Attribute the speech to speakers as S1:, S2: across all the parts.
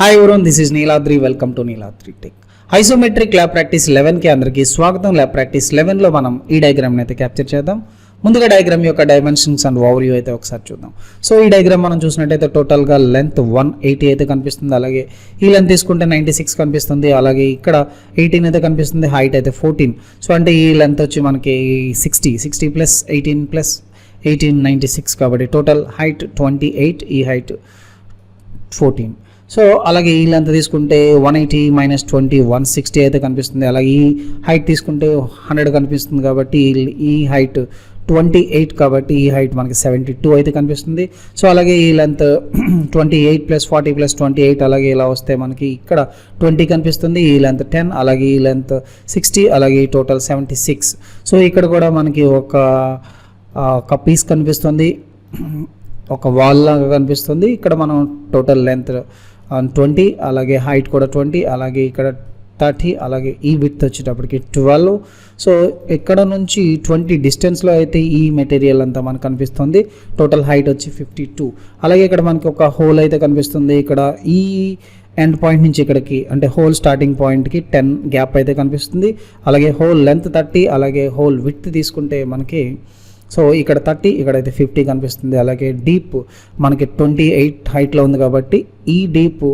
S1: Hi everyone, this is Neeladri. Welcome to Neeladri Tech. Isometric lab practice 11 కి అందరికీ స్వాగతం. Lab practice 11 లో మనం ఈ డయాగ్రామ్ అయితే క్యాప్చర్ చేద్దాం. ముందుగా డయాగ్రామ్ యొక్క డైమెన్షన్స్ అండ్ ఓవర్వ్యూ అయితే ఒకసారి చూద్దాం. సో ఈ డయాగ్రామ్ మనం చూసినట్టయితే టోటల్ గా లెంత్ 180 అయితే కనిపిస్తుంది. అలాగే ఈ లెంత్ తీసుకుంటే 96 కనిపిస్తుంది. అలాగే ఇక్కడ 18 అయితే కనిపిస్తుంది. హైట్ అయితే 14. సో అంటే ఈ లెంత్ వచ్చి మనకి 60 ప్లస్ 18 ప్లస్ 18 96 కాబట్టి టోటల్ హైట్ 28, ఈ హైట్ 14. సో అలాగే ఈ లెంత్ తీసుకుంటే 180 మైనస్ 20 160 అయితే కనిపిస్తుంది. అలాగే ఈ హైట్ తీసుకుంటే 100 కనిపిస్తుంది కాబట్టి ఈ హైట్ 28 కాబట్టి ఈ హైట్ మనకి 72 అయితే కనిపిస్తుంది. సో అలాగే ఈ లెంత్ 28 ప్లస్ 40 ప్లస్ 28 అలాగే ఇలా వస్తే మనకి ఇక్కడ 20 కనిపిస్తుంది. ఈ లెంత్ 10, అలాగే ఈ లెంత్ 60, అలాగే ఈ టోటల్ 76. సో ఇక్కడ కూడా మనకి ఒక పీస్ కనిపిస్తుంది, ఒక వాల్ లాగా కనిపిస్తుంది. ఇక్కడ మనం టోటల్ లెంత్ 20, అలాగే హైట్ కూడా 20, అలాగే ఇక్కడ 30, అలాగే ఈ విడ్త్ వచ్చేటప్పటికి 12. సో ఇక్కడ నుంచి 20 డిస్టెన్స్లో అయితే ఈ మెటీరియల్ అంతా మనకు కనిపిస్తుంది. టోటల్ హైట్ వచ్చి 52. అలాగే ఇక్కడ మనకి ఒక హోల్ అయితే కనిపిస్తుంది. ఇక్కడ ఈ ఎండ్ పాయింట్ నుంచి ఇక్కడికి అంటే హోల్ స్టార్టింగ్ పాయింట్కి 10 గ్యాప్ అయితే కనిపిస్తుంది. అలాగే హోల్ లెంత్ 30, అలాగే హోల్ విడ్త్ తీసుకుంటే మనకి సో ఇక్కడ 30, ఇక్కడైతే 50 కనిపిస్తుంది. అలాగే డీప్ మనకి 28 హైట్లో ఉంది కాబట్టి ఈ డీప్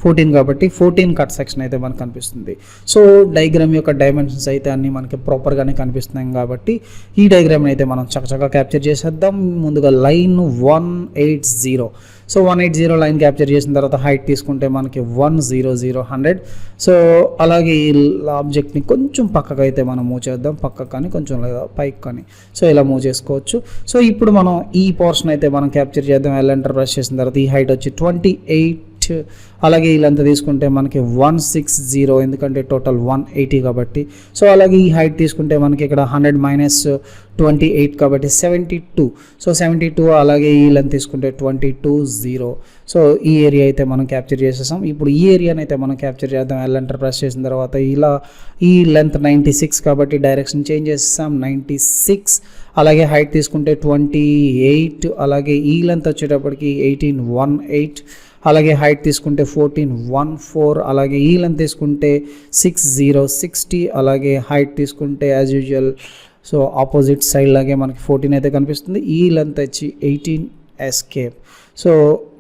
S1: 14 కాబట్టి 14 కట్ సెక్షన్ అయితే మనకు కనిపిస్తుంది. సో డయాగ్రామ్ యొక్క డైమెన్షన్స్ అయితే అన్నీ మనకి ప్రాపర్గానే కనిపిస్తున్నాయి కాబట్టి ఈ డయాగ్రామ్ని అయితే మనం చక్కచక్కగా క్యాప్చర్ చేసేద్దాం. ముందుగా లైన్ 180. సో 180 లైన్ క్యాప్చర్ చేసిన తర్వాత హైట్ తీసుకుంటే మనకి 100. సో అలాగే ఈ ఆబ్జెక్ట్ని కొంచెం పక్కకు అయితే మనం మూవ్ చేద్దాం. పక్కకు కానీ కొంచెం లేదా పైకి కానీ సో ఇలా మూవ్ చేసుకోవచ్చు. సో ఇప్పుడు మనం ఈ పోర్షన్ అయితే మనం క్యాప్చర్ చేద్దాం. ఎంటర్ ప్రెస్ చేసిన తర్వాత ఈ హైట్ వచ్చి 28, అలాగే ఈ లెంత్ తీసుకుంటే మనకి 160, ఎందుకంటే టోటల్ 180 కాబట్టి. సో అలాగే ఈ హైట్ తీసుకుంటే మనకి ఇక్కడ 100 మైనస్ 28 కాబట్టి 72. సో 72, అలాగే ఈ లెంత్ తీసుకుంటే 22. సో ఈ ఏరియా అయితే మనం క్యాప్చర్ చేసేసాం. ఇప్పుడు ఈ ఏరియాని అయితే మనం క్యాప్చర్ చేద్దాం. ఎంటర్ ప్రెస్ చేసిన తర్వాత ఇలా ఈ లెంత్ 96 కాబట్టి డైరెక్షన్ చేంజ్ చేసేసాం 96. అలాగే హైట్ తీసుకుంటే 28, అలాగే ఈ లెంత్ వచ్చేటప్పటికి 18 అలాగే హైట్ తీసుకుంటే 14 అలాగే ఈ లెంత్ తీసుకుంటే 60 అలాగే హైట్ తీసుకుంటే as usual so opposite side లాగే మనకి 14 అయితే కనిపిస్తుంది. ఈ లెంత్ వచ్చి 18 ఎస్కేప్. సో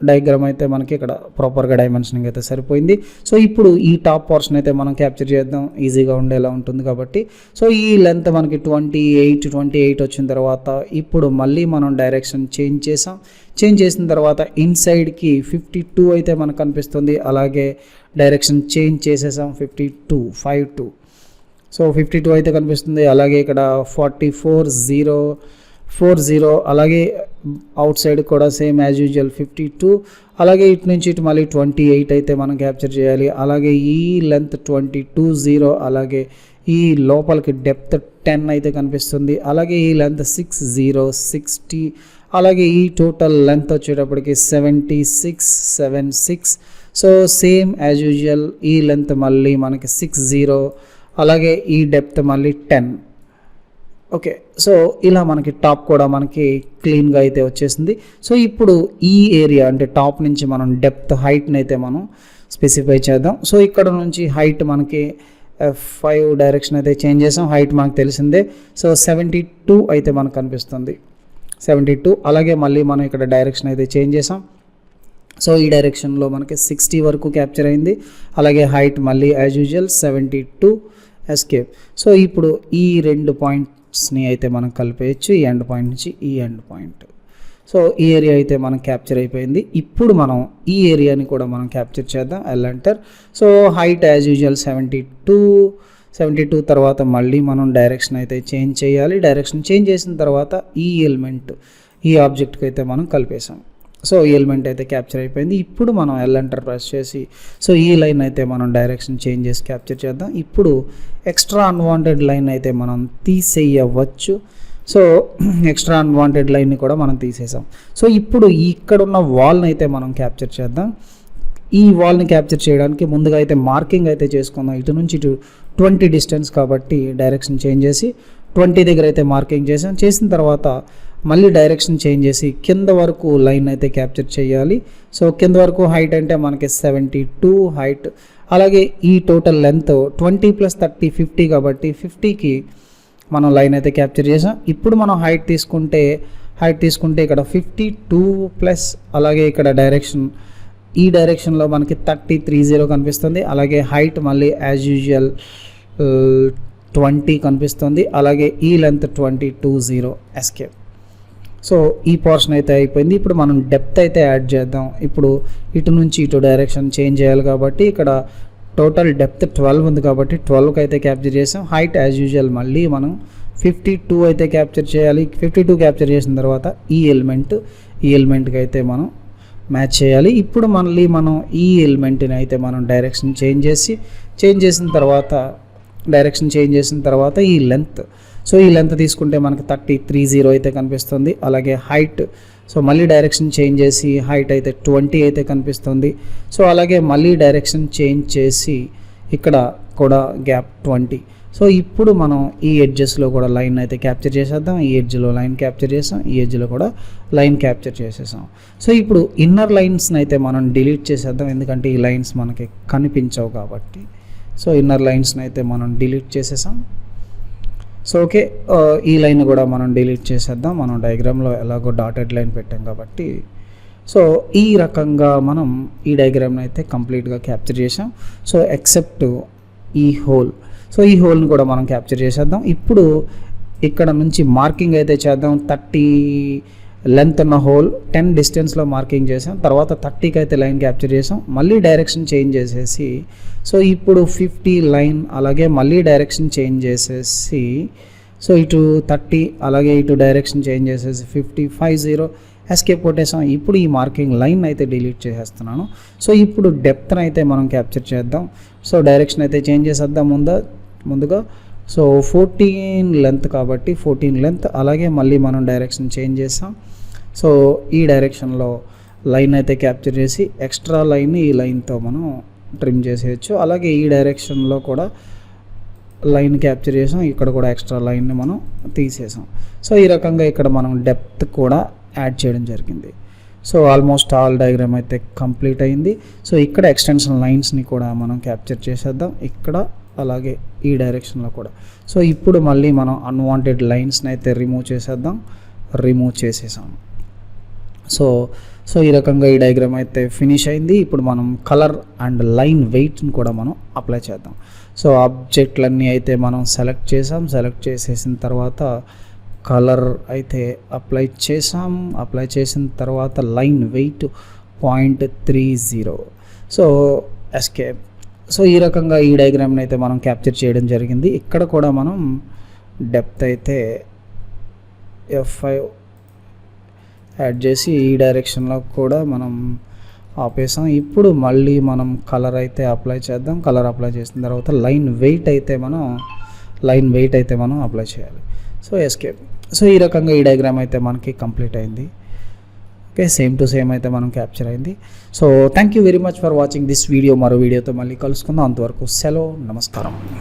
S1: డయాగ్రామ్ అయితే మనకి ఇక్కడ ప్రాపర్గా డైమెన్షనింగ్ అయితే సరిపోయింది. సో ఇప్పుడు ఈ టాప్ పోర్షన్ అయితే మనం క్యాప్చర్ చేద్దాం, ఈజీగా ఉండేలా ఉంటుంది కాబట్టి. సో ఈ లెంత్ మనకి 28 వచ్చిన తర్వాత ఇప్పుడు మళ్ళీ మనం డైరెక్షన్ చేంజ్ చేసిన తర్వాత ఇన్సైడ్కి 52 అయితే మనకు కనిపిస్తుంది. అలాగే డైరెక్షన్ చేంజ్ చేసేసాం 52 సో 52 అయితే కనిపిస్తుంది. అలాగే ఇక్కడ 40 అలాగే అవుట్ సైడ్ కూడా సేమ్ యాజ్ యూజువల్ 52. అలాగే ఇటు నుంచి ఇటు మళ్ళీ 28 అయితే మనం క్యాప్చర్ చేయాలి. అలాగే ఈ లెంత్ 22, అలాగే ఈ లోపలికి డెప్త్ 10 అయితే కనిపిస్తుంది. అలాగే ఈ లెంత్ 60 అలాగే ఈ టోటల్ లెంత్ వచ్చేటప్పటికి 76. సో సేమ్ యాజ్ యూజువల్ ఈ లెంత్ మళ్ళీ మనకి 60, అలాగే ఈ డెప్త్ మళ్ళీ 10. ఓకే, సో ఇలా మనకి టాప్ కూడా మనకి క్లీన్గా అయితే వచ్చేసింది. సో ఇప్పుడు ఈ ఏరియా అంటే టాప్ నుంచి మనం డెప్త్ హైట్ని అయితే మనం స్పెసిఫై చేద్దాం. సో ఇక్కడ నుంచి హైట్ మనకి 5 డైరెక్షన్ అయితే చేంజ్ చేసాం. హైట్ మనకు తెలిసిందే. సో 72 అయితే మనకు కనిపిస్తుంది 72. అలాగే మళ్ళీ మనం ఇక్కడ డైరెక్షన్ అయితే చేంజ్ చేసాం. సో ఈ డైరెక్షన్లో మనకి 60 వరకు క్యాప్చర్ అయింది. అలాగే హైట్ మళ్ళీ యాజ్ యూజువల్ 72 ఎస్కేప్. సో ఇప్పుడు ఈ రెండు పాయింట్స్ని అయితే మనం కలిపేయచ్చు, ఈ ఎండ్ పాయింట్ నుంచి ఈ ఎండ్ పాయింట్. సో ఈ ఏరియా అయితే మనం క్యాప్చర్ అయిపోయింది. ఇప్పుడు మనం ఈ ఏరియాని కూడా మనం క్యాప్చర్ చేద్దాం. Enter. So height as usual 72 తర్వాత మళ్ళీ మనం డైరెక్షన్ అయితే చేంజ్ చేయాలి. డైరెక్షన్ చేంజ్ చేసిన తర్వాత ఈ ఎలిమెంట్ ఈ ఆబ్జెక్ట్కి అయితే మనం కలిపేసాం. సో ఈ ఎలిమెంట్ అయితే క్యాప్చర్ అయిపోయింది. ఇప్పుడు మనం ఎంటర్ ప్రెస్ చేసి సో ఈ లైన్ అయితే మనం డైరెక్షన్ చేంజ్ చేసి క్యాప్చర్ చేద్దాం. ఇప్పుడు ఎక్స్ట్రా అన్వాంటెడ్ లైన్ అయితే మనం తీసేయవచ్చు. సో ఎక్స్ట్రా అన్వాంటెడ్ లైన్ని కూడా మనం తీసేసాం. సో ఇప్పుడు ఇక్కడ ఉన్న వాల్ని అయితే మనం క్యాప్చర్ చేద్దాం. ఈ వాల్ని క్యాప్చర్ చేయడానికి ముందుగా అయితే మార్కింగ్ అయితే చేసుకుందాం. ఇటు నుంచి ఇటు 20 డిస్టెన్స్ కాబట్టి డైరెక్షన్ చేంజ్ చేసి 20 దగ్గర అయితే మార్కింగ్ చేసిన తర్వాత మళ్ళీ డైరెక్షన్ చేంజ్ చేసి కింద వరకు లైన్ అయితే క్యాప్చర్ చేయాలి. సో కింద వరకు హైట్ అంటే మనకి 72 హైట్, అలాగే ఈ టోటల్ లెంత్ 20 + 30 50 కాబట్టి 50కి మనం లైన్ అయితే క్యాప్చర్ చేసాం. ఇప్పుడు మనం హైట్ తీసుకుంటే ఇక్కడ 52 ప్లస్ అలాగే ఇక్కడ డైరెక్షన్, ఈ డైరెక్షన్లో మనకి 30 కనిపిస్తుంది. అలాగే హైట్ మళ్ళీ యాజ్ యూజువల్ 20 కనిపిస్తుంది. అలాగే ఈ లెంత్ 20 ఎస్కేప్. సో ఈ పోర్షన్ అయితే అయిపోయింది. ఇప్పుడు మనం డెప్త్ అయితే యాడ్ చేద్దాం. ఇప్పుడు ఇటు నుంచి ఇటు డైరెక్షన్ చేంజ్ చేయాలి కాబట్టి ఇక్కడ టోటల్ డెప్త్ 12 ఉంది కాబట్టి 12కి అయితే క్యాప్చర్ చేసాం. హైట్ యాజ్ యూజువల్ మళ్ళీ మనం 52 అయితే క్యాప్చర్ చేయాలి. 52 క్యాప్చర్ చేసిన తర్వాత ఈ ఎలిమెంట్కి అయితే మనం మ్యాచ్ చేయాలి. ఇప్పుడు మళ్ళీ మనం ఈ ఎలిమెంట్ని అయితే మనం డైరెక్షన్ చేంజ్ చేసిన తర్వాత ఈ లెంత్, సో ఈ లెంత్ తీసుకుంటే మనకి 30 అయితే కనిపిస్తుంది. అలాగే హైట్, సో మళ్ళీ డైరెక్షన్ చేంజ్ చేసి హైట్ అయితే 20 అయితే కనిపిస్తుంది. సో అలాగే మళ్ళీ డైరెక్షన్ చేంజ్ చేసి ఇక్కడ కూడా గ్యాప్ 20. సో ఇప్పుడు మనం ఈ ఎడ్జెస్లో కూడా లైన్ అయితే క్యాప్చర్ చేసేద్దాం. ఈ ఎడ్జ్లో లైన్ క్యాప్చర్ చేసాం, ఈ ఎడ్జ్లో కూడా లైన్ క్యాప్చర్ చేసేసాం. సో ఇప్పుడు ఇన్నర్ లైన్స్ని అయితే మనం డిలీట్ చేసేద్దాం, ఎందుకంటే ఈ లైన్స్ మనకి కనిపించవు కాబట్టి. సో ఇన్నర్ లైన్స్ని అయితే మనం డిలీట్ చేసేసాం. సో ఓకే, ఈ లైన్ కూడా మనం డిలీట్ చేసేద్దాం. మనం డయాగ్రామ్లో ఎలాగో డాటెడ్ లైన్ పెట్టాం కాబట్టి. సో ఈ రకంగా మనం ఈ డయాగ్రామ్ని అయితే కంప్లీట్గా క్యాప్చర్ చేసాం. సో ఎక్సెప్ట్ ఈ హోల్, సో ఈ హోల్ని కూడా మనం క్యాప్చర్ చేసేద్దాం. ఇప్పుడు ఇక్కడ నుంచి మార్కింగ్ అయితే చేద్దాం. 30 లెంత్ ఉన్న హోల్ 10 డిస్టెన్స్లో మార్కింగ్ చేసాం. తర్వాత 30కి అయితే లైన్ క్యాప్చర్ చేసాం. మళ్ళీ డైరెక్షన్ చేంజ్ చేసేసి, సో ఇప్పుడు 50 లైన్, అలాగే మళ్ళీ డైరెక్షన్ చేంజ్ చేసేసి, సో ఇటు 30 అలాగే ఇటు డైరెక్షన్ చేంజ్ చేసేసి 50 ఎస్కేప్ కొట్టేసాం. ఇప్పుడు ఈ మార్కింగ్ లైన్ అయితే డిలీట్ చేసేస్తున్నాను. సో ఇప్పుడు డెప్త్ని అయితే మనం క్యాప్చర్ చేద్దాం. సో డైరెక్షన్ అయితే చేంజ్ చేసేద్దాం ముందుగా. సో 14 లెంత్ కాబట్టి 14 లెంత్, అలాగే మళ్ళీ మనం డైరెక్షన్ చేంజ్ చేసాం. సో ఈ డైరెక్షన్లో లైన్ అయితే క్యాప్చర్ చేసి ఎక్స్ట్రా లైన్ ఈ లైన్తో మనం ట్రిమ్ చేసేయచ్చు. అలాగే ఈ డైరెక్షన్లో కూడా లైన్ క్యాప్చర్ చేసాం, ఇక్కడ కూడా ఎక్స్ట్రా లైన్ని మనం తీసేసాం. సో ఈ రకంగా ఇక్కడ మనం డెప్త్ కూడా యాడ్ చేయడం జరిగింది. సో ఆల్మోస్ట్ ఆల్ డయాగ్రామ్ అయితే కంప్లీట్ అయింది. సో ఇక్కడ ఎక్స్టెన్షన్ లైన్స్ని కూడా మనం క్యాప్చర్ చేసేద్దాం, ఇక్కడ అలాగే ఈ డైరెక్షన్లో కూడా. సో ఇప్పుడు మళ్ళీ మనం అన్వాంటెడ్ లైన్స్ని అయితే రిమూవ్ చేసేసాం. సో ఈ రకంగా ఈ డయాగ్రామ్ అయితే ఫినిష్ అయింది. ఇప్పుడు మనం కలర్ అండ్ లైన్ వెయిట్ని కూడా మనం అప్లై చేద్దాం. సో ఆబ్జెక్ట్లన్నీ అయితే మనం సెలెక్ట్ చేసేసిన తర్వాత కలర్ అయితే అప్లై చేసిన తర్వాత line wait 0.30. So escape. So ఈ రకంగా ఈ డయాగ్రామ్ని అయితే మనం క్యాప్చర్ చేయడం జరిగింది. ఇక్కడ కూడా మనం డెప్త్ అయితే F5 యాడ్ చేసి ఈ డైరెక్షన్లో కూడా మనం ఆపేసాం. ఇప్పుడు మళ్ళీ మనం కలర్ అయితే అప్లై చేద్దాం. కలర్ అప్లై చేసిన తర్వాత లైన్ వెయిట్ అయితే మనం అప్లై చేయాలి. So escape. సో ఈ రకంగా ఈ డయాగ్రామ్ అయితే మనకి కంప్లీట్ అయింది. ఓకే, సేమ్ టు సేమ్ అయితే మనం క్యాప్చర్ అయింది. So thank you very much for watching this video. మరో వీడియోతో మళ్ళీ కలుసుకుందాం. అంతవరకు సెలవు, నమస్కారం.